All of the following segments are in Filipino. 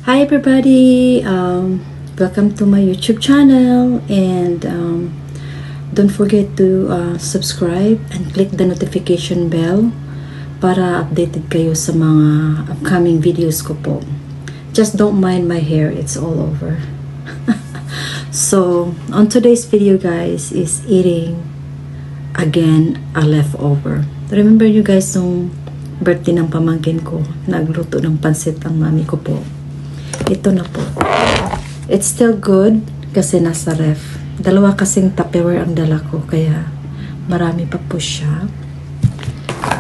Hi everybody, welcome to my YouTube channel, and don't forget to subscribe and click the notification bell para updated kayo sa mga upcoming videos ko po. Just don't mind my hair, it's all over. So on today's video guys is eating again a leftover. Remember you guys nung birthday ng pamangkin ko, nagluto ng pansit ang mami ko po. Ito na po. It's still good kasi nasa ref. Dalawa kasing Tupperware ang dala ko kaya marami pa po siya.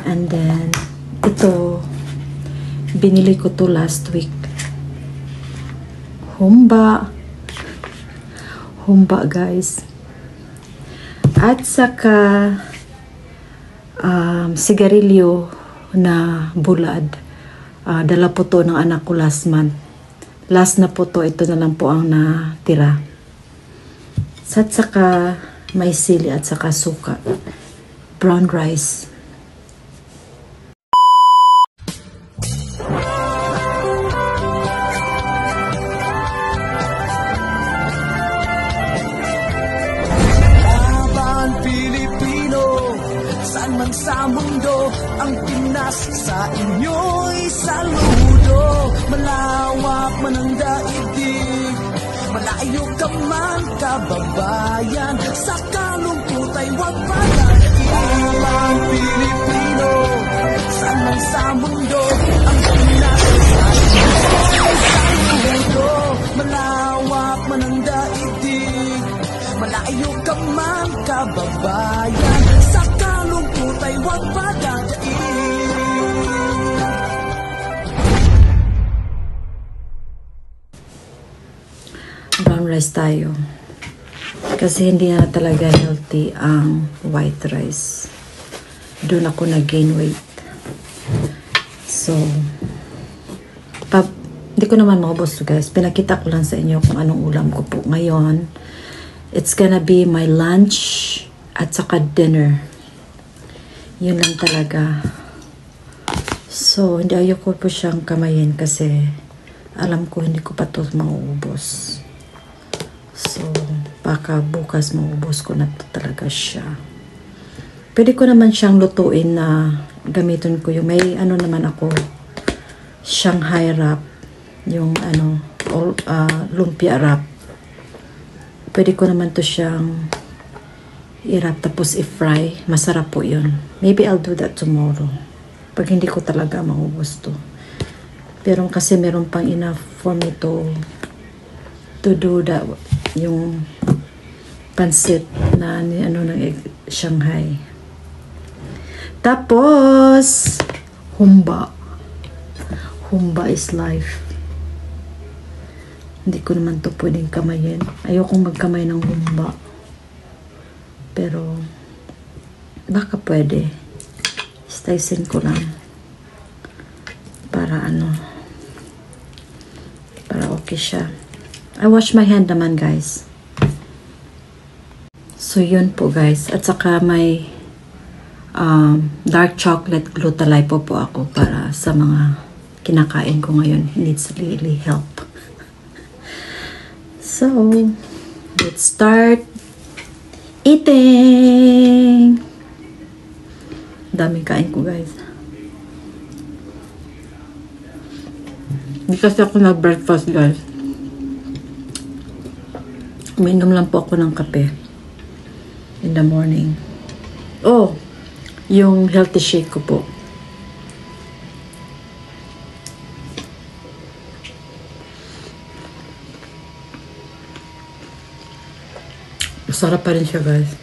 And then ito binili ko to last week. Humba guys. At saka sigarilyo na bulad. Dala po to ng anak ko last month. Last na po to, ito na lang po ang natira. At saka may sili at saka suka. Brown rice. Laban Pilipino, saan man sa mundo, ang Pinas sa inyo'y saludo. Malawak man ang daigdig, malayo ka man kababayan, sa kalungkot ay huwag pagdating. Pilipino, saan man sa mundo, ang Pinas sa inyo'y saludo. Malawak man ang daigdig, malayo ka man kababayan, sa kalungkot ay huwag pagdating. Brown rice tayo. Kasi hindi na talaga healthy ang white rice. Doon ako nag-gain weight. So, hindi ko naman maubos to guys. Pinakita ko lang sa inyo kung anong ulam ko po. Ngayon, it's gonna be my lunch at saka dinner. Yun lang talaga. So, hindi ayoko po siyang kamayin kasi alam ko hindi ko pa to mauubos. So, baka bukas maubos ko na talaga siya. Pwede ko naman siyang lutuin na gamitin ko yung may ano naman ako, Shanghai wrap, yung lumpia wrap. Pwede ko naman to siyang i-wrap tapos i-fry. Masarap po yun. Maybe I'll do that tomorrow. Pag hindi ko talaga maubos to. Pero kasi meron pang enough for me to do that, yung pansit na ng Shanghai. Tapos humba is life. Hindi ko naman to pwedeng kamayin. Ayokong magkamay ng humba, pero baka pwede. Slicing ko lang para para okay siya. I wash my hand naman guys. So yun po guys. At saka may dark chocolate glutathione po ako para sa mga kinakain ko ngayon. It needs really help. So, let's start eating. Daming kain ko guys. Hindi kasi ako nag-breakfast guys. Uminom lang po ako ng kape in the morning. Oh, yung healthy shake ko po. Masarap pa rin siya guys.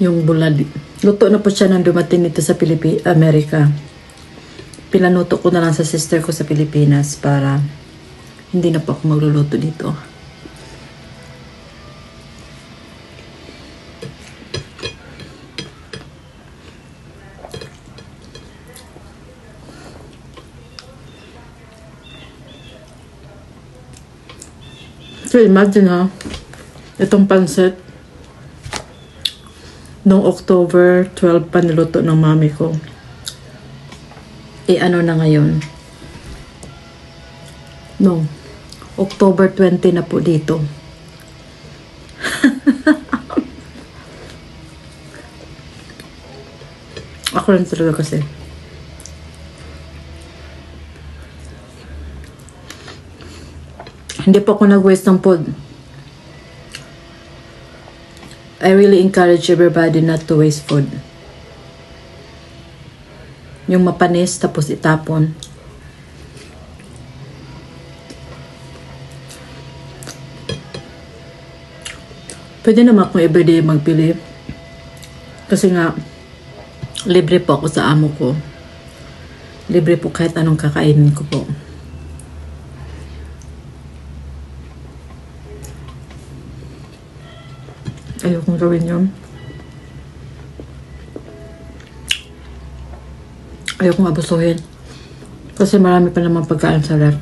Yung bulad. Luto na po siya nang dumating dito sa Amerika. Pinanuto ko na lang sa sister ko sa Pilipinas para hindi na po ako magluluto dito. So imagine ha, itong pansit noong October 12 pa niluto ng mami ko. Ano na ngayon? No. October 20 na po dito. Ako lang talaga kasi. Hindi po ako nag-waste ng food. I really encourage everybody not to waste food. Yung mapanis tapos itapon. Pwede naman kung everyday magpili. Kasi nga, libre po ako sa amo ko. Libre po kahit anong kakainin ko po. Ayokong gawin yun. Ayokong abusuhin. Kasi marami pa naman pagkain sa ref.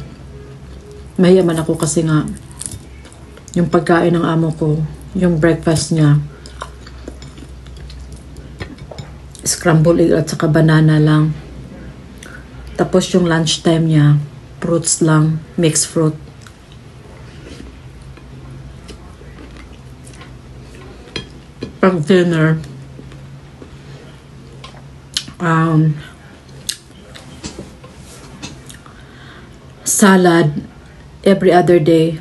Mahiyaman ako kasi nga yung pagkain ng amo ko, yung breakfast niya, scrambled egg at saka banana lang. Tapos yung lunchtime niya, fruits lang, mixed fruit. Pag dinner, salad every other day.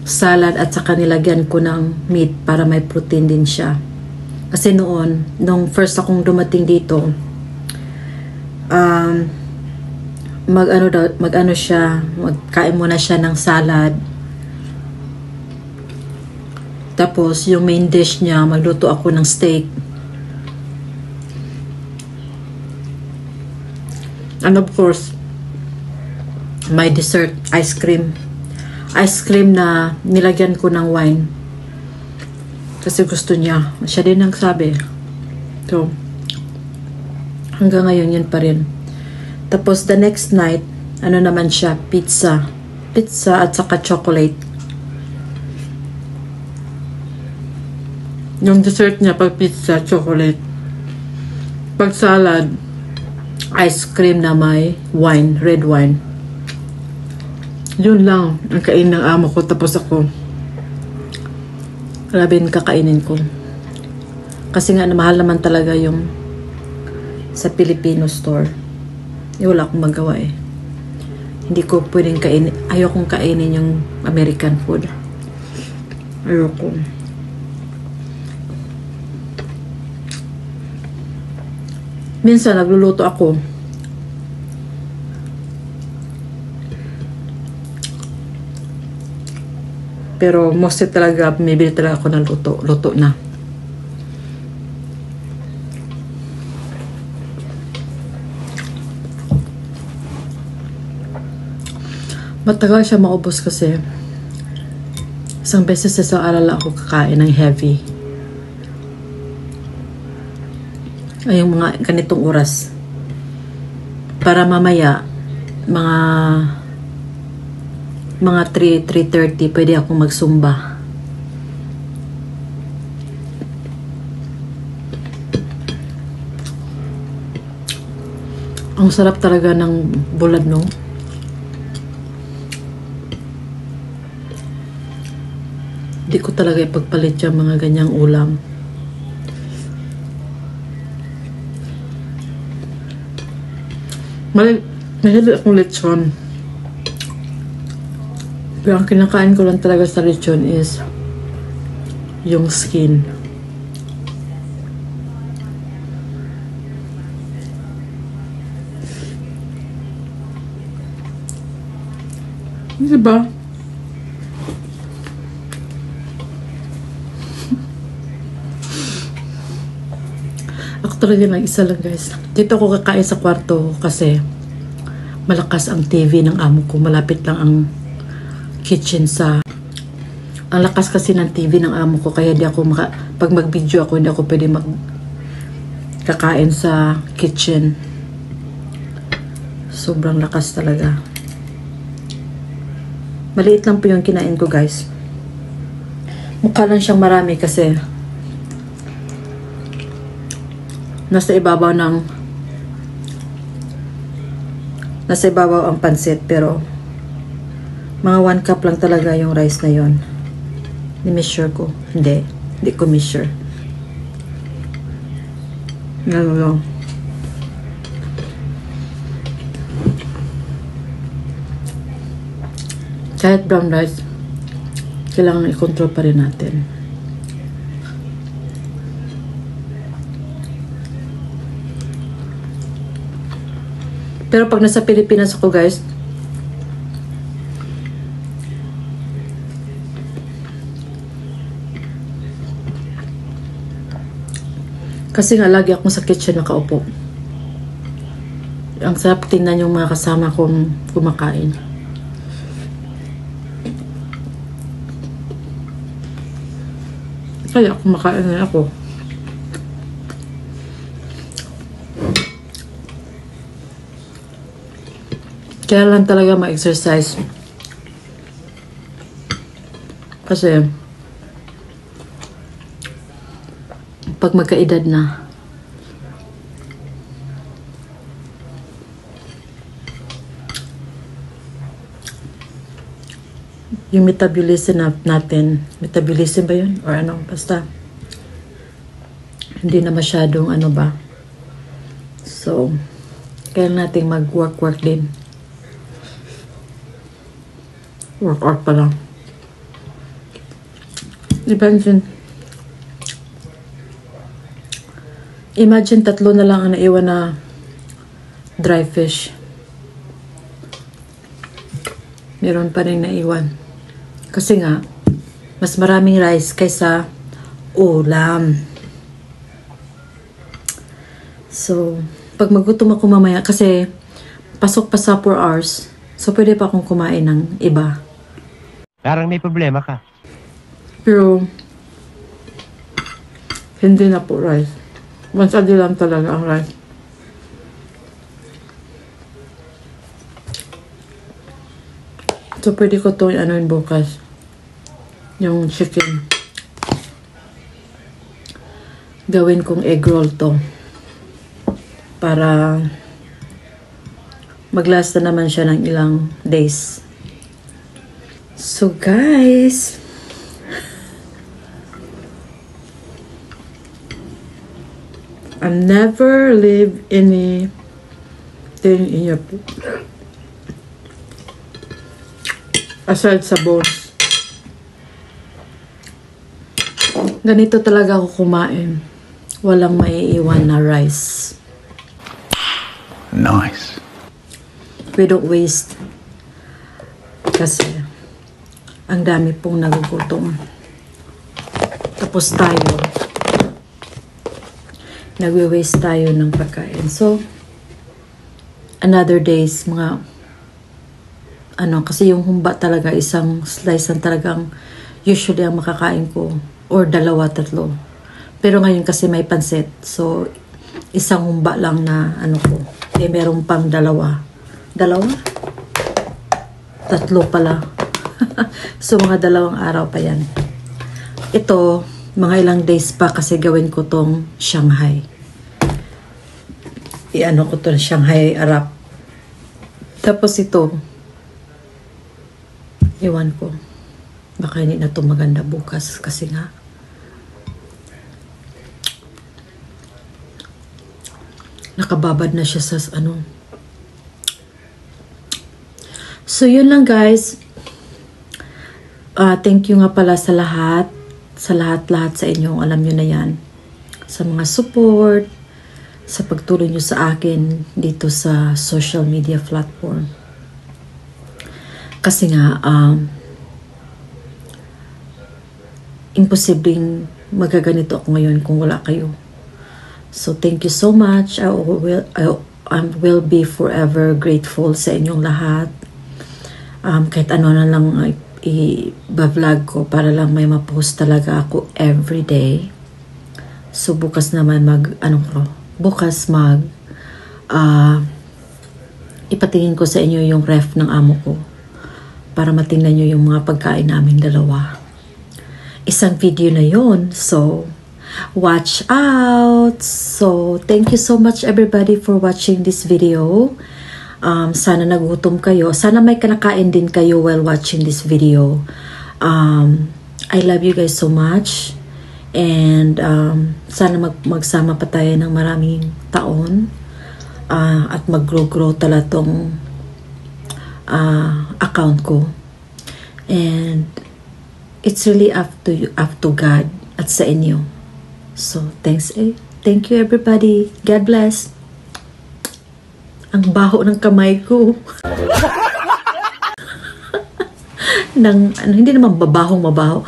Salad at saka nilagyan ko ng meat para may protein din siya. Kasi noon, nung first akong dumating dito, magkain muna siya ng salad. Tapos, yung main dish niya, magluto ako ng steak. And of course, my dessert, ice cream. Ice cream na nilagyan ko ng wine. Kasi gusto niya. Siya din ang sabi. So, hanggang ngayon, yun pa rin. Tapos, the next night, ano naman siya? Pizza. Pizza at saka chocolate. Yung dessert niya, pag pizza, chocolate. Pag salad, ice cream na may wine, red wine. Yun lang ang kain ng amo ko. Tapos ako, grabe yung kakainin ko. Kasi nga, mahal naman talaga yung sa Filipino store. Wala akong magawa eh. Hindi ko pwedeng kainin. Ayokong kainin yung American food. Ayoko. Minsan, nagluluto ako. Pero mostly talaga, bumibili talaga ako ng luto na. Matagal siya maubos kasi isang beses sa araw ako kakain ng heavy. Ay, yung mga ganitong oras. Para mamaya, mga 3:30, pwede akong magsumba. Ang sarap talaga ng bulad, no? Hindi ko talaga ipagpalit yung mga ganyang ulam. Mahilig akong lechon. Pero ang kinakain ko lang talaga sa lechon is yung skin. Diba? Ako talaga lang isa lang, guys. Dito ako kakain sa kwarto kasi malakas ang TV ng amo ko. Malapit lang ang kitchen sa... Ang lakas kasi ng TV ng amo ko kaya di ako pag mag-video ako, hindi ako pwede kakain sa kitchen. Sobrang lakas talaga. Maliit lang po yung kinain ko, guys. Mukha lang siyang marami kasi nasa ibabaw ang pansit, pero Mga 1 cup lang talaga yung rice na yon. Ni-measure ko. Hindi ko measure. Ganun lang. Kahit brown rice, kailangan i-control pa rin natin. Pero pag nasa Pilipinas ako, guys, kasi nga lagi akong sa kitchen nakaupo. Ang sarap tingnan yung mga kasama kong kumakain. Kaya kumakain na ako. Kaya lang talaga ma-exercise. Kasi pag magkaedad na, yung metabolism natin, metabolism ba yun? Or ano, basta hindi na masyadong ano ba. So, kailangan natin mag-work din. Workout pa lang. Imagine 3 na lang ang naiwan na dry fish. Meron pa rin naiwan. Kasi nga, mas maraming rice kaysa ulam. So, pag magutom ako mamaya, kasi pasok pa sa 4 hours, so pwede pa akong kumain ng iba. Parang may problema ka. Pero, hindi na po rice. Once a day lang talaga ang rice. So, pwede ko ito anuin bukas. Yung chicken. Gawin kong egg roll to. Para maglasta naman siya ng ilang days. So, guys, I never leave anything in your food. Aside sa bones. Ganito talaga ako kumain. Walang maiiwan na rice. Nice. We don't waste. Kasi ang dami pong nagugutom. Tapos tayo, nagwe-waste tayo ng pagkain. So, another days, mga kasi yung humba talaga, isang slice ang talagang usually ang makakain ko, or 2-3. Pero ngayon kasi may pansit, so isang humba lang na ko, meron pang 2. 3 pala. So, mga 2 araw pa yan. Ito, mga ilang days pa kasi gawin ko tong Shanghai. Ko to Shanghai wrap. Tapos ito, iwan ko. Baka hindi na to maganda bukas kasi nga nakababad na siya sa So, yun lang, guys. Thank you nga pala sa lahat. Sa lahat sa inyo. Alam nyo na yan. Sa mga support. Sa pagtuloy nyo sa akin dito sa social media platform. Kasi nga, imposibleng magaganito ako ngayon kung wala kayo. So, thank you so much. I will be forever grateful sa inyong lahat. Kahit ano na lang i-vlog ko para lang may ma-post talaga ako everyday. So, bukas naman ipatingin ko sa inyo yung ref ng amo ko para matingnan nyo yung mga pagkain namin 2. Isang video na yon. So, watch out! So, thank you so much everybody for watching this video. Sana nagutom kayo. Sana may kinakain din kayo while watching this video. I love you guys so much. And sana magsama pa tayo ng maraming taon. At mag-grow talaga tong account ko. And it's really up to God at sa inyo. So, thank you everybody. God bless. Ang baho ng kamay ko. Hindi naman mabaho.